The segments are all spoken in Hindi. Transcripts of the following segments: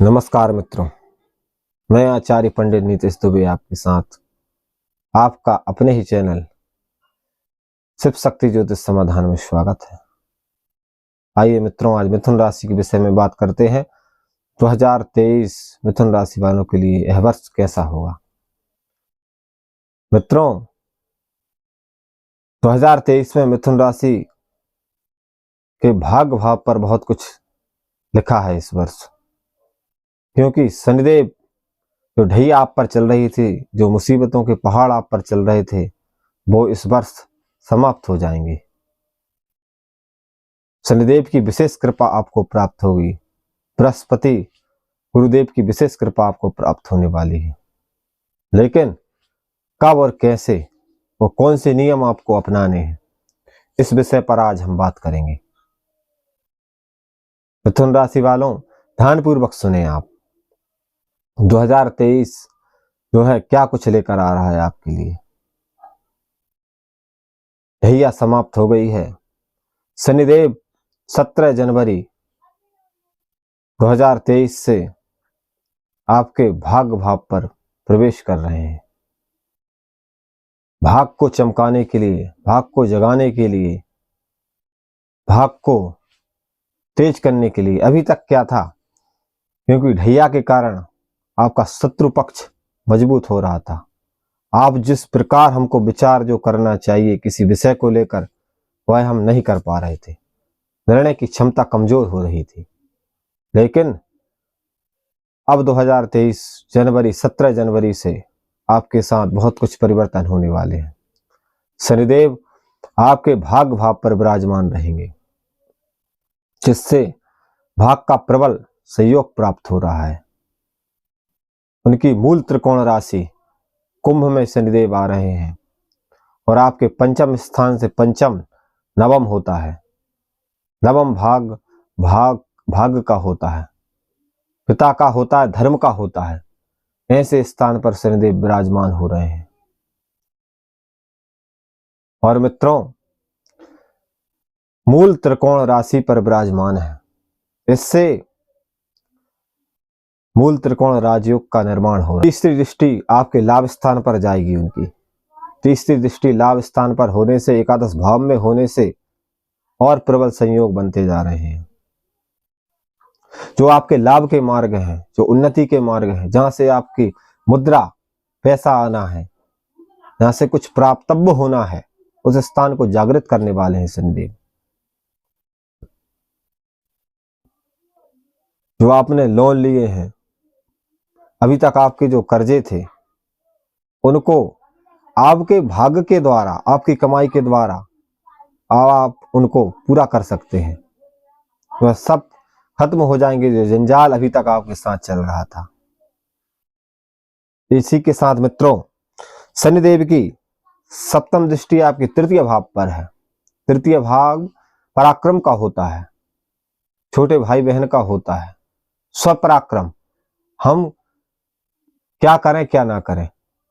नमस्कार मित्रों, मैं आचार्य पंडित नीतीश दुबे आपके साथ आपका अपने ही चैनल शिव शक्ति ज्योतिष समाधान में स्वागत है। आइए मित्रों, आज मिथुन राशि के विषय में बात करते हैं। 2023 मिथुन राशि वालों के लिए यह वर्ष कैसा होगा। मित्रों, 2023 में मिथुन राशि के भाग्य भाव पर बहुत कुछ लिखा है इस वर्ष, क्योंकि शनिदेव जो ढैया आप पर चल रही थी, जो मुसीबतों के पहाड़ आप पर चल रहे थे, वो इस वर्ष समाप्त हो जाएंगे। शनिदेव की विशेष कृपा आपको प्राप्त होगी। बृहस्पति गुरुदेव की विशेष कृपा आपको प्राप्त होने वाली है, लेकिन कब और कैसे और कौन से नियम आपको अपनाने हैं, इस विषय पर आज हम बात करेंगे। मिथुन राशि वालों, ध्यानपूर्वक सुने आप। 2023 जो है क्या कुछ लेकर आ रहा है आपके लिए। ढैया समाप्त हो गई है। शनिदेव 17 जनवरी 2023 से आपके भाग्य भाव पर प्रवेश कर रहे हैं। भाग को चमकाने के लिए, भाग को जगाने के लिए, भाग को तेज करने के लिए। अभी तक क्या था, क्योंकि ढैया के कारण आपका शत्रु पक्ष मजबूत हो रहा था। आप जिस प्रकार हमको विचार जो करना चाहिए किसी विषय को लेकर, वह हम नहीं कर पा रहे थे। निर्णय की क्षमता कमजोर हो रही थी। लेकिन अब 2023 जनवरी 17 जनवरी से आपके साथ बहुत कुछ परिवर्तन होने वाले हैं। शनिदेव आपके भाग्य भाव पर विराजमान रहेंगे, जिससे भाग का प्रबल सहयोग प्राप्त हो रहा है। उनकी मूल त्रिकोण राशि कुंभ में शनिदेव आ रहे हैं और आपके पंचम स्थान से पंचम नवम होता है। नवम भाग का होता है, पिता का होता है, धर्म का होता है। ऐसे स्थान पर शनिदेव विराजमान हो रहे हैं। और मित्रों, मूल त्रिकोण राशि पर विराजमान है। इससे मूल त्रिकोण राजयोग का निर्माण हो रहा है। तीसरी दृष्टि आपके लाभ स्थान पर जाएगी। उनकी तीसरी दृष्टि लाभ स्थान पर होने से, एकादश भाव में होने से और प्रबल संयोग बनते जा रहे हैं। जो आपके लाभ के मार्ग हैं, जो उन्नति के मार्ग हैं, जहां से आपकी मुद्रा पैसा आना है, जहां से कुछ प्राप्तव्य होना है, उस स्थान को जागृत करने वाले हैं शनिदेव। जो आपने लोन लिए हैं, अभी तक आपके जो कर्जे थे, उनको आपके भाग्य के द्वारा, आपकी कमाई के द्वारा आप उनको पूरा कर सकते हैं। वह सब खत्म हो जाएंगे, जो जंजाल अभी तक आपके साथ चल रहा था। इसी के साथ मित्रों, शनिदेव की सप्तम दृष्टि आपके तृतीय भाव पर है। तृतीय भाव पराक्रम का होता है, छोटे भाई बहन का होता है, स्वपराक्रम। हम क्या करें क्या ना करें,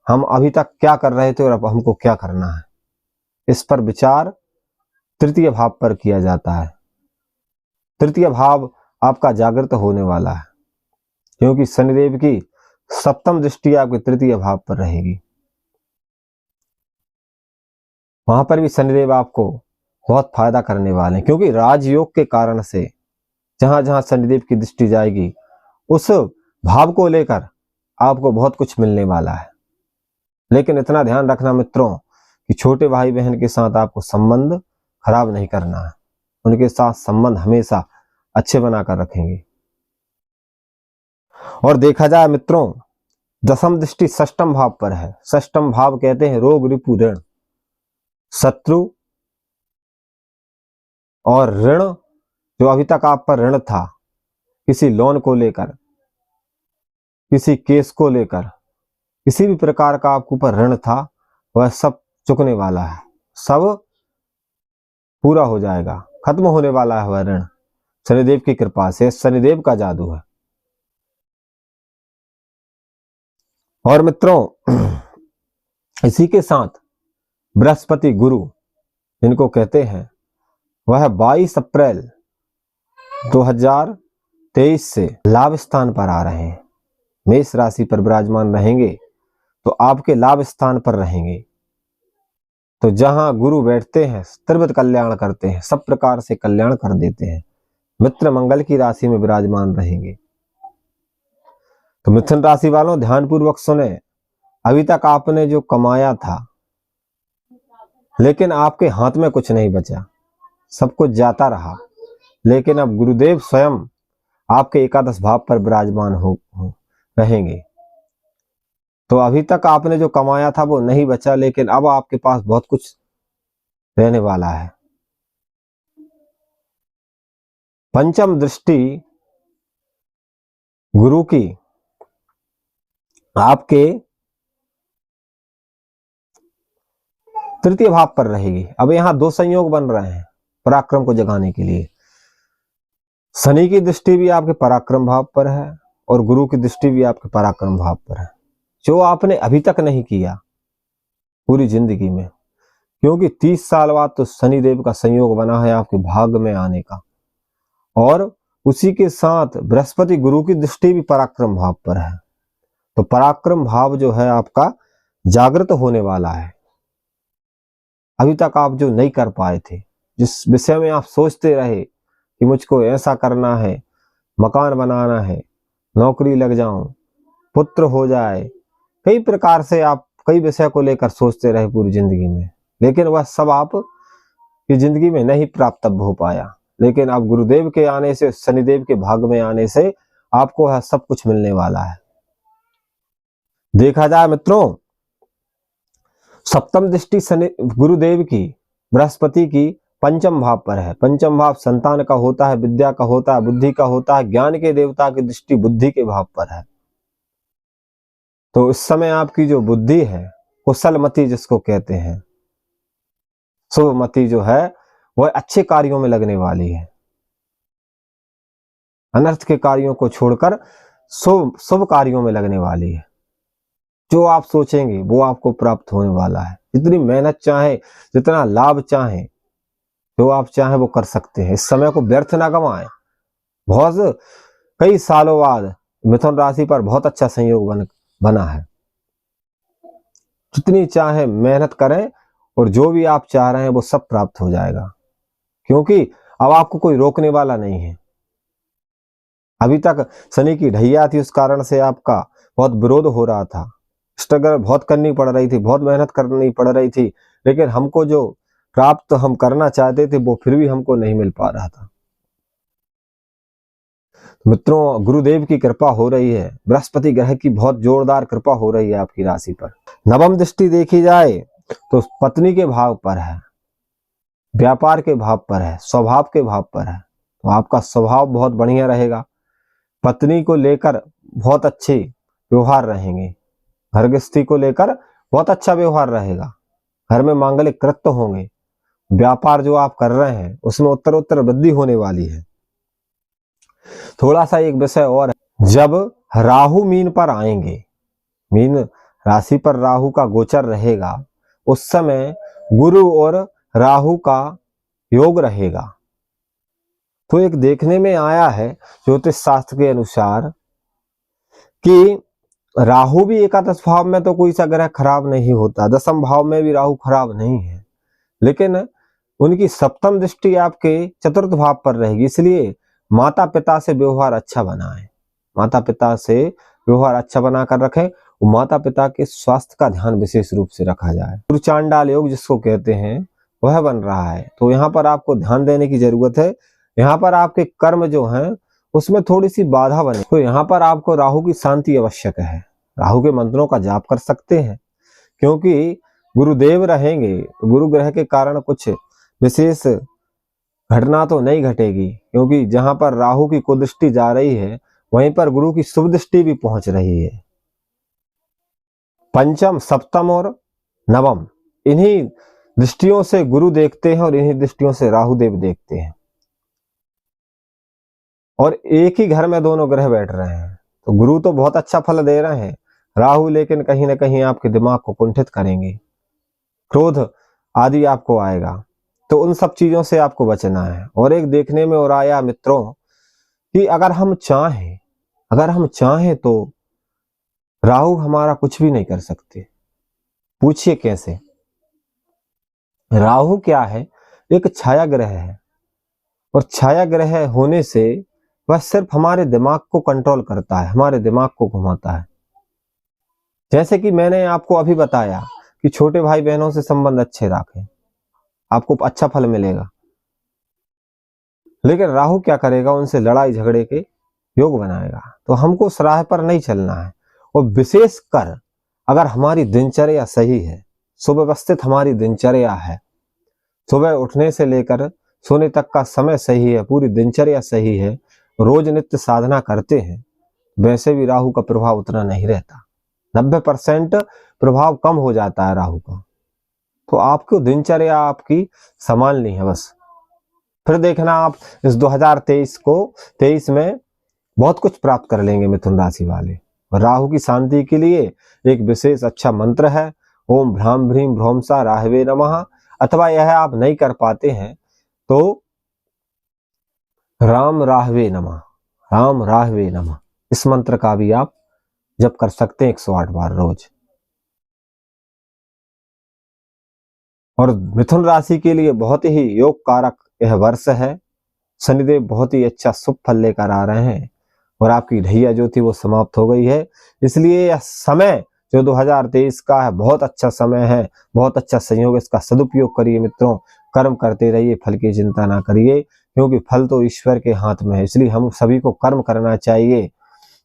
हम अभी तक क्या कर रहे थे और अब हमको क्या करना है, इस पर विचार तृतीय भाव पर किया जाता है। तृतीय भाव आपका जागृत होने वाला है, क्योंकि शनिदेव की सप्तम दृष्टि आपके तृतीय भाव पर रहेगी। वहां पर भी शनिदेव आपको बहुत फायदा करने वाले हैं, क्योंकि राजयोग के कारण से जहां जहां शनिदेव की दृष्टि जाएगी, उस भाव को लेकर आपको बहुत कुछ मिलने वाला है। लेकिन इतना ध्यान रखना मित्रों कि छोटे भाई बहन के साथ आपको संबंध खराब नहीं करना है। उनके साथ संबंध हमेशा अच्छे बनाकर रखेंगे। और देखा जाए मित्रों, दसम दृष्टि षष्ठम भाव पर है। षष्ठम भाव कहते हैं रोग, रिपु, ऋण, शत्रु और ऋण। जो अभी तक आप पर ऋण था, किसी लोन को लेकर, किसी केस को लेकर, किसी भी प्रकार का आपके ऊपर ऋण था, वह सब चुकने वाला है, सब पूरा हो जाएगा, खत्म होने वाला है वह ऋण, शनिदेव की कृपा से। शनिदेव का जादू है। और मित्रों, इसी के साथ बृहस्पति गुरु जिनको कहते हैं, वह 22 अप्रैल 23 से लाभ स्थान पर आ रहे हैं, मेष राशि पर विराजमान रहेंगे तो आपके लाभ स्थान पर रहेंगे। तो जहां गुरु बैठते हैं त्रिविध कल्याण करते हैं, सब प्रकार से कल्याण कर देते हैं। मित्र मंगल की राशि में विराजमान रहेंगे। तो मिथुन राशि वालों ध्यानपूर्वक सुने, अभी तक आपने जो कमाया था लेकिन आपके हाथ में कुछ नहीं बचा, सब कुछ जाता रहा, लेकिन अब गुरुदेव स्वयं आपके एकादश भाव पर विराजमान हो रहेंगे। तो अभी तक आपने जो कमाया था वो नहीं बचा, लेकिन अब आपके पास बहुत कुछ रहने वाला है। पंचम दृष्टि गुरु की आपके तृतीय भाव पर रहेगी। अब यहां दो संयोग बन रहे हैं पराक्रम को जगाने के लिए। शनि की दृष्टि भी आपके पराक्रम भाव पर है और गुरु की दृष्टि भी आपके पराक्रम भाव पर है, जो आपने अभी तक नहीं किया पूरी जिंदगी में, क्योंकि 30 साल बाद तो शनिदेव का संयोग बना है आपके भाग में आने का, और उसी के साथ बृहस्पति गुरु की दृष्टि भी पराक्रम भाव पर है। तो पराक्रम भाव जो है आपका जागृत होने वाला है। अभी तक आप जो नहीं कर पाए थे, जिस विषय में आप सोचते रहे कि मुझको ऐसा करना है, मकान बनाना है, नौकरी लग जाऊं, पुत्र हो जाए, कई प्रकार से आप कई विषय को लेकर सोचते रहे पूरी जिंदगी में, लेकिन वह सब आप की जिंदगी में नहीं प्राप्त हो पाया। लेकिन अब गुरुदेव के आने से, शनिदेव के भाग में आने से आपको वह सब कुछ मिलने वाला है। देखा जाए मित्रों, सप्तम दृष्टि शनि गुरुदेव की बृहस्पति की पंचम भाव पर है। पंचम भाव संतान का होता है, विद्या का होता है, बुद्धि का होता है, ज्ञान के देवता की दृष्टि बुद्धि के भाव पर है। तो इस समय आपकी जो बुद्धि है, कुशलमति जिसको कहते हैं, शुभमति जो है वह अच्छे कार्यों में लगने वाली है। अनर्थ के कार्यों को छोड़कर शुभ कार्यों में लगने वाली है। जो आप सोचेंगे वो आपको प्राप्त होने वाला है। जितनी मेहनत चाहे, जितना लाभ चाहे, जो आप चाहे वो कर सकते हैं। इस समय को व्यर्थ ना गंवाएं। बहुत कई सालों बाद मिथुन राशि पर बहुत अच्छा संयोग बना है। जितनी चाहे मेहनत करें और जो भी आप चाह रहे हैं वो सब प्राप्त हो जाएगा, क्योंकि अब आपको कोई रोकने वाला नहीं है। अभी तक शनि की ढैया थी, उस कारण से आपका बहुत विरोध हो रहा था, स्ट्रगल बहुत करनी पड़ रही थी, बहुत मेहनत करनी पड़ रही थी, लेकिन हमको जो प्राप्त हम करना चाहते थे वो फिर भी हमको नहीं मिल पा रहा था। मित्रों, गुरुदेव की कृपा हो रही है, बृहस्पति ग्रह की बहुत जोरदार कृपा हो रही है आपकी राशि पर। नवम दृष्टि देखी जाए तो पत्नी के भाव पर है, व्यापार के भाव पर है, स्वभाव के भाव पर है। तो आपका स्वभाव बहुत बढ़िया रहेगा। पत्नी को लेकर बहुत अच्छे व्यवहार रहेंगे, घर गृहस्थी को लेकर बहुत अच्छा व्यवहार रहेगा, घर में मांगलिक कृत्य होंगे, व्यापार जो आप कर रहे हैं उसमें उत्तरोत्तर वृद्धि होने वाली है। थोड़ा सा एक विषय और है, जब राहु मीन पर आएंगे, मीन राशि पर राहु का गोचर रहेगा, उस समय गुरु और राहु का योग रहेगा। तो एक देखने में आया है ज्योतिष शास्त्र के अनुसार कि राहु भी एकादश भाव में तो कोई सा ग्रह खराब नहीं होता, दसम भाव में भी राहु खराब नहीं है, लेकिन उनकी सप्तम दृष्टि आपके चतुर्थ भाव पर रहेगी। इसलिए माता पिता से व्यवहार अच्छा बनाएं, माता पिता से व्यवहार अच्छा बनाकर रखें, माता पिता के स्वास्थ्य का ध्यान विशेष रूप से रखा जाए। गुरु चांडाल योग जिसको कहते हैं वह बन रहा है, तो यहाँ पर आपको ध्यान देने की जरूरत है। यहाँ पर आपके कर्म जो हैं उसमें थोड़ी सी बाधा बने, तो यहाँ पर आपको राहु की शांति आवश्यक है। राहु के मंत्रों का जाप कर सकते हैं, क्योंकि गुरुदेव रहेंगे तो गुरु ग्रह के कारण कुछ विशेष घटना तो नहीं घटेगी, क्योंकि जहां पर राहु की कुदृष्टि जा रही है वहीं पर गुरु की शुभ दृष्टि भी पहुंच रही है। पंचम, सप्तम और नवम, इन्हीं दृष्टियों से गुरु देखते हैं और इन्हीं दृष्टियों से राहु देव देखते हैं, और एक ही घर में दोनों ग्रह बैठ रहे हैं। तो गुरु तो बहुत अच्छा फल दे रहे हैं, राहु लेकिन कहीं ना कहीं आपके दिमाग को कुंठित करेंगे, क्रोध आदि आपको आएगा। तो उन सब चीजों से आपको बचना है। और एक देखने में और आया मित्रों कि अगर हम चाहें तो राहु हमारा कुछ भी नहीं कर सकते। पूछिए कैसे? राहु क्या है? एक छाया ग्रह है, और छाया ग्रह होने से वह सिर्फ हमारे दिमाग को कंट्रोल करता है, हमारे दिमाग को घुमाता है। जैसे कि मैंने आपको अभी बताया कि छोटे भाई बहनों से संबंध अच्छे रखें, आपको अच्छा फल मिलेगा। लेकिन राहु क्या करेगा? उनसे लड़ाई झगड़े के योग बनाएगा। तो हमको उस राह पर नहीं चलना है। और विशेष कर अगर हमारी दिनचर्या सही है, सुव्यवस्थित हमारी दिनचर्या है, सुबह उठने से लेकर सोने तक का समय सही है, पूरी दिनचर्या सही है, रोज नित्य साधना करते हैं, वैसे भी राहु का प्रभाव उतना नहीं रहता। 90% प्रभाव कम हो जाता है राहु का। तो आपको दिनचर्या आपकी संभालनी है बस। फिर देखना आप इस 2023 में बहुत कुछ प्राप्त कर लेंगे मिथुन राशि वाले। राहु की शांति के लिए एक विशेष अच्छा मंत्र है, ओम भ्राम भ्रीम भ्रोमसा राहवे नमः। अथवा यह आप नहीं कर पाते हैं तो राम राहवे नमः, राम राहवे नमः, इस मंत्र का भी आप जप कर सकते हैं 108 बार रोज। और मिथुन राशि के लिए बहुत ही योग कारक यह वर्ष है। शनिदेव बहुत ही अच्छा शुभ फल लेकर आ रहे हैं, और आपकी ढैया जो थी वो समाप्त हो गई है। इसलिए यह समय जो 2023 का है बहुत अच्छा समय है, बहुत अच्छा संयोग, इसका सदुपयोग करिए मित्रों। कर्म करते रहिए, फल की चिंता ना करिए, क्योंकि फल तो ईश्वर के हाथ में है। इसलिए हम सभी को कर्म करना चाहिए।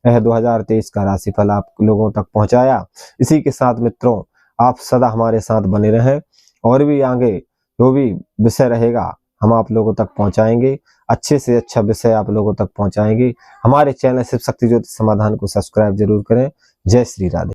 यह 2023 का राशिफल आप लोगों तक पहुंचाया। इसी के साथ मित्रों आप सदा हमारे साथ बने रहें, और भी आगे जो भी विषय रहेगा हम आप लोगों तक पहुंचाएंगे। अच्छे से अच्छा विषय आप लोगों तक पहुंचाएंगे। हमारे चैनल शिव शक्ति ज्योतिष समाधान को सब्सक्राइब जरूर करें। जय श्री राधे।